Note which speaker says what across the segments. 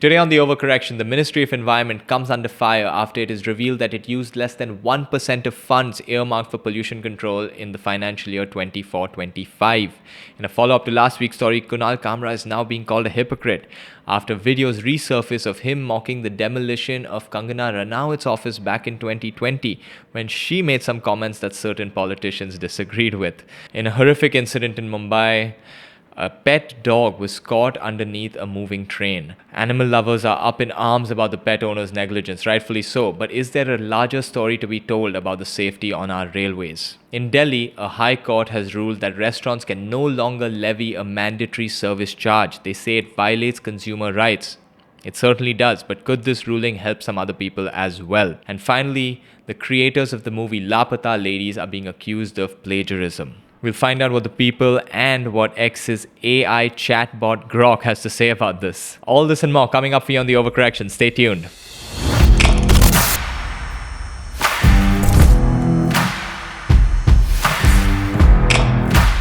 Speaker 1: Today on the overcorrection, the Ministry of Environment comes under fire after it is revealed that it used less than 1% of funds earmarked for pollution control in the financial year 24-25. In a follow-up to last week's story, Kunal Kamra is now being called a hypocrite after videos resurface of him mocking the demolition of Kangana Ranaut's office back in 2020 when she made some comments that certain politicians disagreed with. In a horrific incident in Mumbai, a pet dog was caught underneath a moving train. Animal lovers are up in arms about the pet owner's negligence, rightfully so, but is there a larger story to be told about the safety on our railways? In Delhi, a high court has ruled that restaurants can no longer levy a mandatory service charge. They say it violates consumer rights. It certainly does, but could this ruling help some other people as well? And finally, the creators of the movie Laapataa ladies are being accused of plagiarism. We'll find out what the people and what X's AI chatbot Grok has to say about this. All this and more coming up for you on The Overcorrection. Stay tuned.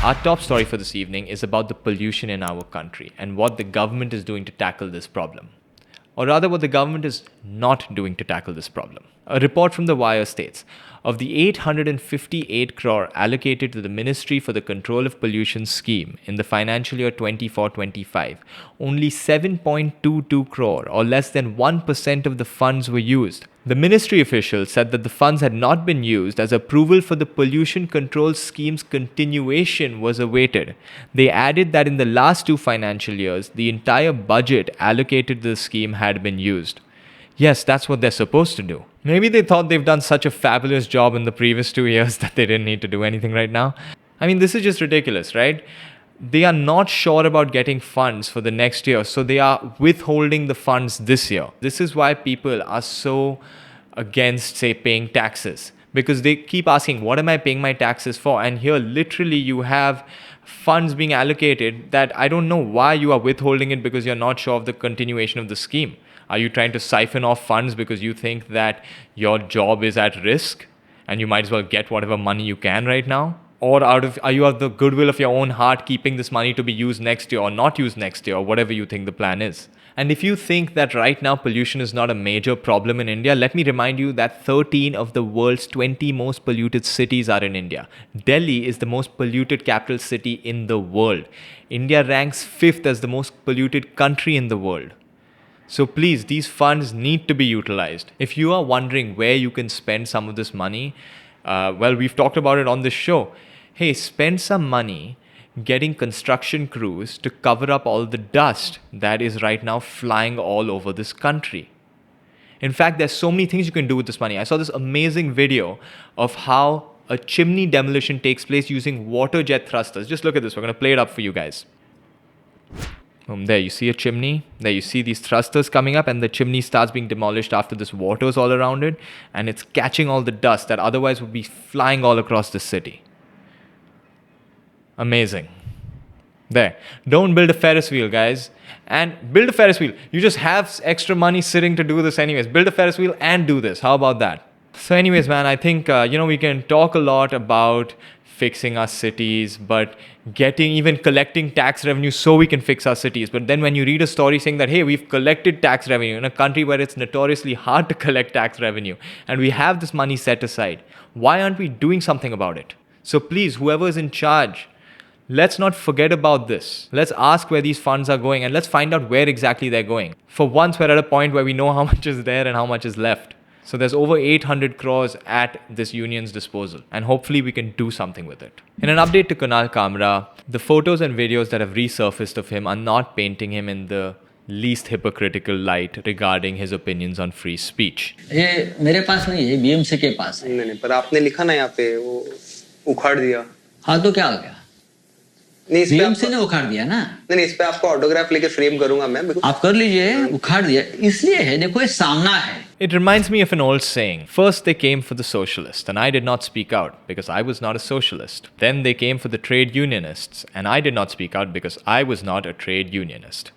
Speaker 1: Our top story for this evening is about the pollution in our country and what the government is doing to tackle this problem. Or rather, what the government is not doing to tackle this problem. A report from The Wire states, of the 858 crore allocated to the Ministry for the Control of Pollution scheme in the financial year 24-25, only 7.22 crore or less than 1% of the funds were used. The ministry officials said that the funds had not been used as approval for the pollution control scheme's continuation was awaited. They added that in the last 2 financial years, the entire budget allocated to the scheme had been used. Yes, that's what they're supposed to do. Maybe they thought they've done such a fabulous job in the previous 2 years that they didn't need to do anything right now. I mean, this is just ridiculous, right? They are not sure about getting funds for the next year, so they are withholding the funds this year. This is why people are so against, say, paying taxes. Because they keep asking, what am I paying my taxes for? And here, literally, you have funds being allocated that I don't know why you are withholding it because you're not sure of the continuation of the scheme. Are you trying to siphon off funds because you think that your job is at risk and you might as well get whatever money you can right now? Or are you of the goodwill of your own heart keeping this money to be used next year or not used next year or whatever you think the plan is? And if you think that right now pollution is not a major problem in India, let me remind you that 13 of the world's 20 most polluted cities are in India. Delhi is the most polluted capital city in the world. India ranks 5th as the most polluted country in the world. So please, these funds need to be utilized. If you are wondering where you can spend some of this money, well, we've talked about it on this show. Hey, spend some money getting construction crews to cover up all the dust that is right now flying all over this country. In fact, there's so many things you can do with this money. I saw this amazing video of how a chimney demolition takes place using water jet thrusters. Just look at this. We're going to play it up for you guys. There you see a chimney. There you see these thrusters coming up and the chimney starts being demolished after this water's all around it and it's catching all the dust that otherwise would be flying all across the city. Amazing. There. Don't build a Ferris wheel, guys. And build a Ferris wheel. You just have extra money sitting to do this anyways. Build a Ferris wheel and do this. How about that? So anyways, man, I think, we can talk a lot about fixing our cities, but even collecting tax revenue so we can fix our cities. But then when you read a story saying that, hey, we've collected tax revenue in a country where it's notoriously hard to collect tax revenue, and we have this money set aside, why aren't we doing something about it? So please, whoever is in charge, let's not forget about this. Let's ask where these funds are going and let's find out where exactly they're going. For once, we're at a point where we know how much is there and how much is left. So there's over 800 crores at this union's disposal, and hopefully we can do something with it. In an update to Kunal Kamra, the photos and videos that have resurfaced of him are not painting him in the least hypocritical light regarding his opinions on free speech.
Speaker 2: ये मेरे पास नहीं है, BMC के पास है।
Speaker 3: नहीं, पर आपने लिखा ना यहाँ पे वो उखाड़ दिया।
Speaker 2: हाँ तो क्या हो गया?
Speaker 3: नहीं, इस पे
Speaker 2: बीएमसी ने उखाड़ दिया ना?
Speaker 3: नहीं, इस पे आपको ऑटोग्राफ लेके फ्रेम करूंगा मैं।
Speaker 2: आप कर लीजिए, उखाड़ दिया। इसलिए है, देखो ये सामना है।
Speaker 1: It reminds me of an old saying. First they came for the socialists, and I did not speak out because I was not a socialist. Then they came for the trade unionists, and I did not speak out because I was not a trade unionist.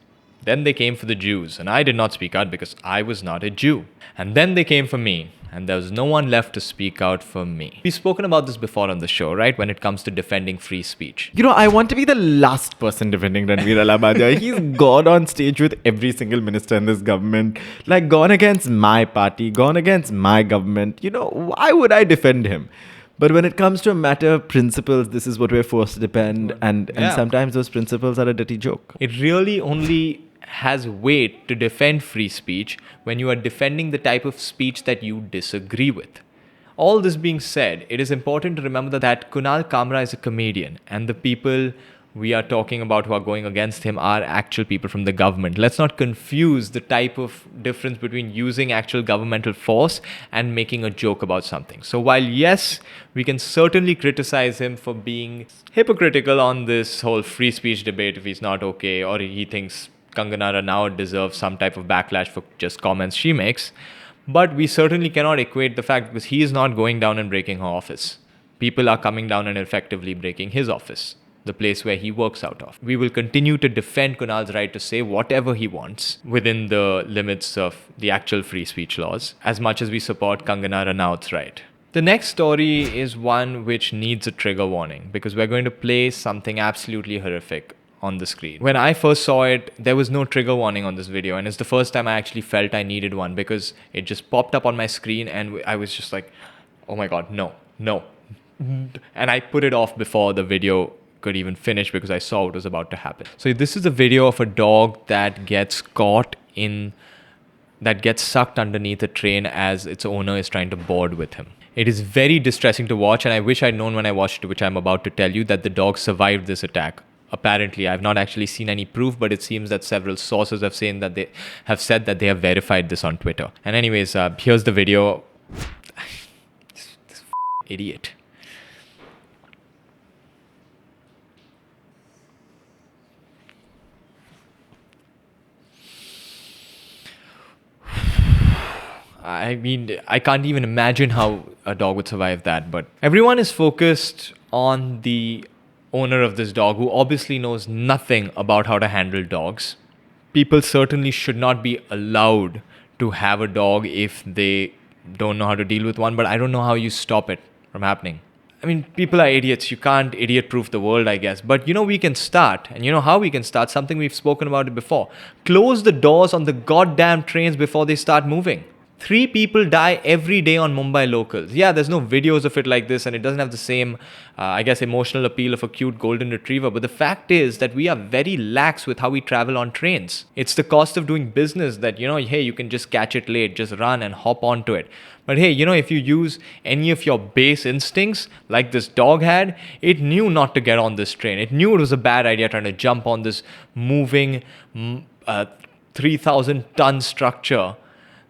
Speaker 1: Then they came for the Jews, and I did not speak out because I was not a Jew. And then they came for me, and there was no one left to speak out for me. We've spoken about this before on the show, right? When it comes to defending free speech.
Speaker 4: You know, I want to be the last person defending Ranveer Laapataa. He's gone on stage with every single minister in this government, like gone against my party, gone against my government. You know, why would I defend him? But when it comes to a matter of principles, this is what we're forced to defend. And sometimes those principles are a dirty joke.
Speaker 1: It really only has weight to defend free speech when you are defending the type of speech that you disagree with. All this being said, it is important to remember that Kunal Kamra is a comedian, and the people we are talking about who are going against him are actual people from the government. Let's not confuse the type of difference between using actual governmental force and making a joke about something. So while yes, we can certainly criticize him for being hypocritical on this whole free speech debate if he's not okay, or he thinks Kangana Ranaut deserves some type of backlash for just comments she makes, but we certainly cannot equate the fact because he is not going down and breaking her office. People are coming down and effectively breaking his office, the place where he works out of. We will continue to defend Kunal's right to say whatever he wants within the limits of the actual free speech laws, as much as we support Kangana Ranaut's right. The next story is one which needs a trigger warning because we're going to play something absolutely horrific on the screen. When I first saw it, there was no trigger warning on this video, and it's the first time I actually felt I needed one because it just popped up on my screen and I was just like, oh my god, no. And I put it off before the video could even finish because I saw what was about to happen. So this is a video of a dog that gets sucked underneath a train as its owner is trying to board with him. It is very distressing to watch, and I wish I'd known when I watched it, which I'm about to tell you, that the dog survived this attack. Apparently, I've not actually seen any proof, but it seems that several sources have said that they have verified this on Twitter. And anyways, here's the video. this idiot. I mean, I can't even imagine how a dog would survive that, but everyone is focused on the owner of this dog, who obviously knows nothing about how to handle dogs. People certainly should not be allowed to have a dog if they don't know how to deal with one, but I don't know how you stop it from happening. I mean, people are idiots. You can't idiot-proof the world, I guess. But you know, we can start. And you know how we can start? Something we've spoken about it before. Close the doors on the goddamn trains before they start moving. 3 people die every day on Mumbai locals. Yeah, there's no videos of it like this, and it doesn't have the same, emotional appeal of a cute golden retriever. But the fact is that we are very lax with how we travel on trains. It's the cost of doing business that, hey, you can just catch it late, just run and hop onto it. But hey, if you use any of your base instincts, like this dog had, it knew not to get on this train. It knew it was a bad idea trying to jump on this moving 3,000-ton structure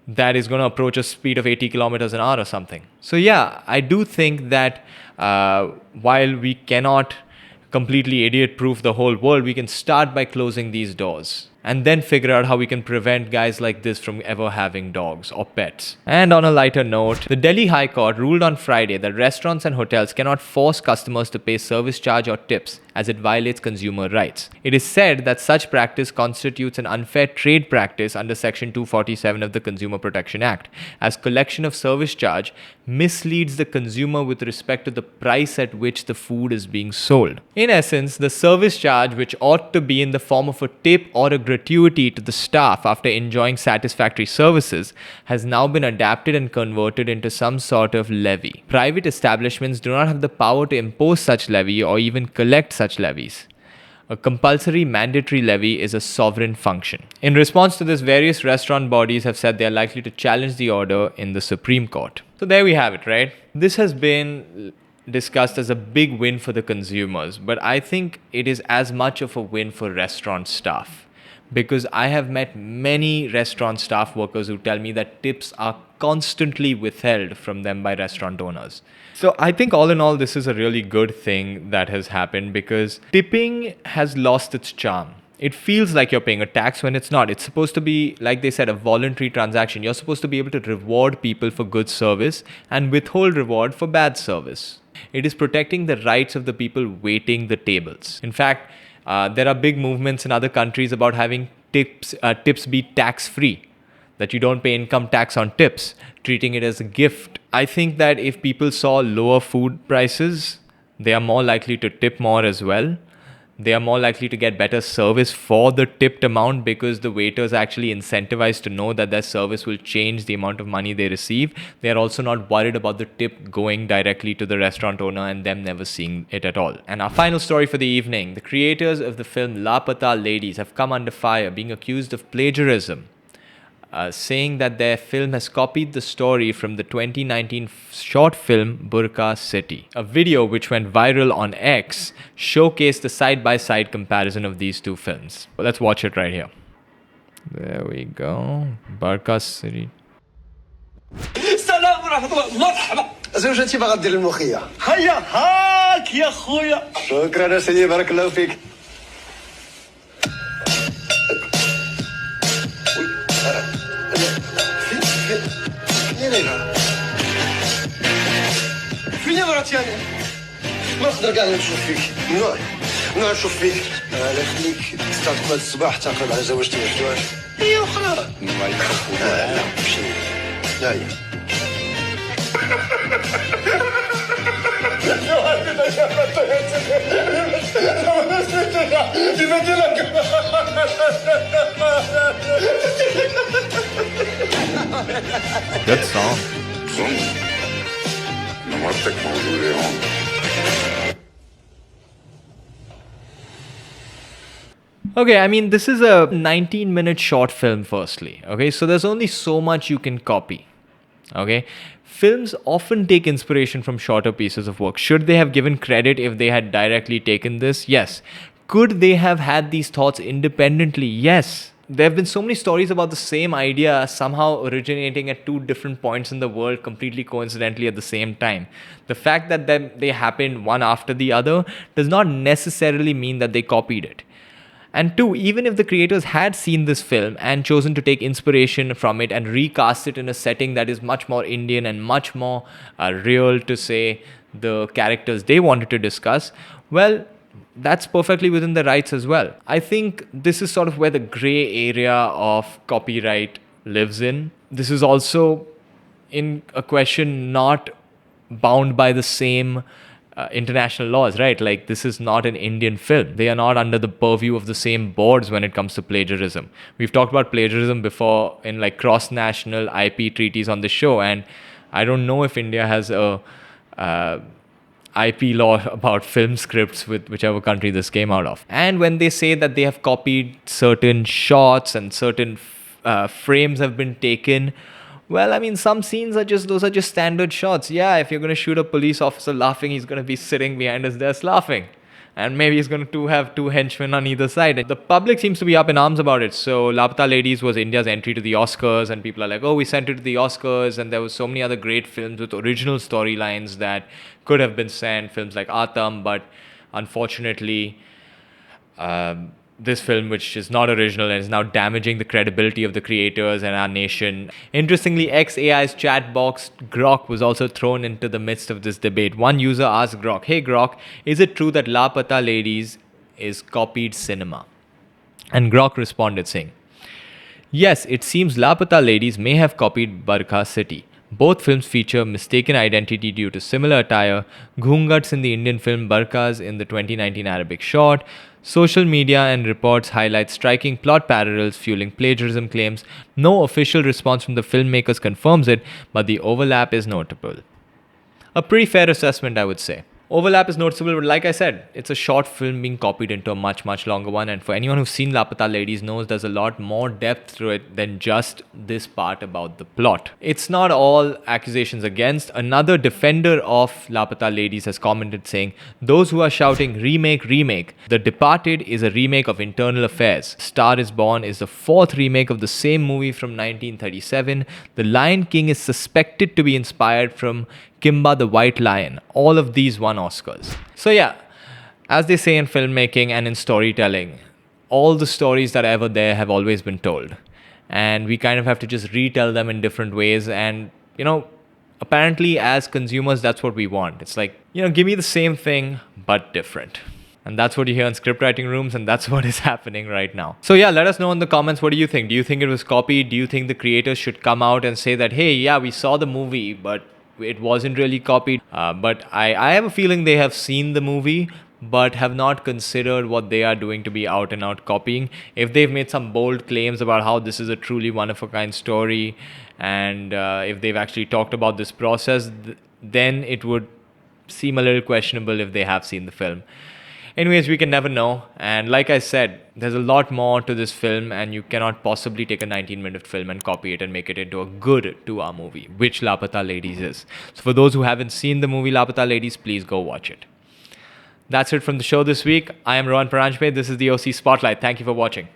Speaker 1: that is going to approach a speed of 80 kilometers an hour or something. So yeah, I do think that while we cannot completely idiot-proof the whole world, we can start by closing these doors and then figure out how we can prevent guys like this from ever having dogs or pets. And on a lighter note, the Delhi High Court ruled on Friday that restaurants and hotels cannot force customers to pay service charge or tips as it violates consumer rights. It is said that such practice constitutes an unfair trade practice under Section 247 of the Consumer Protection Act, as collection of service charge misleads the consumer with respect to the price at which the food is being sold. In essence, the service charge, which ought to be in the form of a tip or a gratuity to the staff after enjoying satisfactory services, has now been adapted and converted into some sort of levy. Private establishments do not have the power to impose such levy or even collect such levies. A compulsory mandatory levy is a sovereign function. In response to this, various restaurant bodies have said they are likely to challenge the order in the Supreme Court. So there we have it, right? This has been discussed as a big win for the consumers, but I think it is as much of a win for restaurant staff, because I have met many restaurant staff workers who tell me that tips are constantly withheld from them by restaurant owners. So I think all in all, this is a really good thing that has happened, because tipping has lost its charm. It feels like you're paying a tax when it's not. It's supposed to be, like they said, a voluntary transaction. You're supposed to be able to reward people for good service and withhold reward for bad service. It is protecting the rights of the people waiting the tables. In fact, there are big movements in other countries about having tips be tax-free. that you don't pay income tax on tips, treating it as a gift. I think that if people saw lower food prices, they are more likely to tip more as well. They are more likely to get better service for the tipped amount because the waiters are actually incentivized to know that their service will change the amount of money they receive. They are also not worried about the tip going directly to the restaurant owner and them never seeing it at all. And our final story for the evening: the creators of the film Laapataa Ladies have come under fire, being accused of plagiarism. Saying that their film has copied the story from the 2019 short film Burqa City. A video which went viral on X showcased the side-by-side comparison of these two films. Well, let's watch it right here. There we go. Burqa City.
Speaker 5: السلام ورحمة الله مرحبا
Speaker 6: زوجتي باغا دير الملوخية
Speaker 5: هيا هاك يا خويا
Speaker 6: شكرا سيدي بارك الله فيك
Speaker 5: فين مراتي أنا؟
Speaker 6: ما نقدر كاع نشوف فيك نوع نشوف فيك انا خليك تستعد كل الصباح تعقد على زوجتي وحدواش هي اخرى ما يخافوا لا ماشي لا هي
Speaker 1: Good song.
Speaker 7: نمرتك موجودة هون.
Speaker 1: Okay, I mean, this is a 19-minute short film, firstly. Okay, so there's only so much you can copy. Okay, films often take inspiration from shorter pieces of work. Should they have given credit if they had directly taken this? Yes. Could they have had these thoughts independently? Yes. There have been so many stories about the same idea somehow originating at two different points in the world completely coincidentally at the same time. The fact that they happened one after the other does not necessarily mean that they copied it. And two, even if the creators had seen this film and chosen to take inspiration from it and recast it in a setting that is much more Indian and much more real to say the characters they wanted to discuss, well, that's perfectly within the rights as well. I think this is sort of where the gray area of copyright lives in. This is also in a question not bound by the same international laws, right? Like, this is not an Indian film. They are not under the purview of the same boards when it comes to plagiarism. We've talked about plagiarism before in like cross-national IP treaties on the show, and I don't know if India has a IP law about film scripts with whichever country this came out of. And when they say that they have copied certain shots and certain frames have been taken, well, I mean, some scenes are just, those are just standard shots. Yeah, if you're going to shoot a police officer laughing, he's going to be sitting behind his desk laughing. And maybe he's going to have two henchmen on either side. The public seems to be up in arms about it. So Laapataa Ladies was India's entry to the Oscars, and people are like, oh, we sent it to the Oscars, and there was so many other great films with original storylines that could have been sent, films like Atam, but unfortunately, this film, which is not original and is now damaging the credibility of the creators and our nation. Interestingly, XAI's chat box Grok was also thrown into the midst of this debate. One user asked Grok, hey Grok, is it true that Laapataa Ladies is copied cinema? And Grok responded saying, yes, it seems Laapataa Ladies may have copied Burqa City. Both films feature mistaken identity due to similar attire, ghungats in the Indian film, burqas in the 2019 Arabic short. Social media and reports highlight striking plot parallels fueling plagiarism claims. No official response from the filmmakers confirms it, but the overlap is notable. A pretty fair assessment, I would say. Overlap is noticeable, but like I said, it's a short film being copied into a much, much longer one. And for anyone who's seen Laapataa Ladies knows there's a lot more depth to it than just this part about the plot. It's not all accusations against. Another defender of Laapataa Ladies has commented saying, those who are shouting remake, remake. The Departed is a remake of Internal Affairs. Star is Born is the fourth remake of the same movie from 1937. The Lion King is suspected to be inspired from Kimba the White Lion. All of these won Oscars. So yeah, as they say in filmmaking and in storytelling, all the stories that are ever there have always been told. And we kind of have to just retell them in different ways. And, you know, apparently as consumers, that's what we want. It's like, you know, give me the same thing, but different. And that's what you hear in scriptwriting rooms, and that's what is happening right now. So yeah, let us know in the comments, what do you think? Do you think it was copied? Do you think the creators should come out and say that, hey, yeah, we saw the movie, but it wasn't really copied? But I have a feeling they have seen the movie, but have not considered what they are doing to be out and out copying. If they've made some bold claims about how this is a truly one of a kind story, and if they've actually talked about this process, then it would seem a little questionable if they have seen the film. Anyways, we can never know. And like I said, there's a lot more to this film, and you cannot possibly take a 19-minute film and copy it and make it into a good 2-hour movie, which Laapataa Ladies is. So for those who haven't seen the movie Laapataa Ladies, please go watch it. That's it from the show this week. I am Rohan Paranjpe. This is the OC Spotlight. Thank you for watching.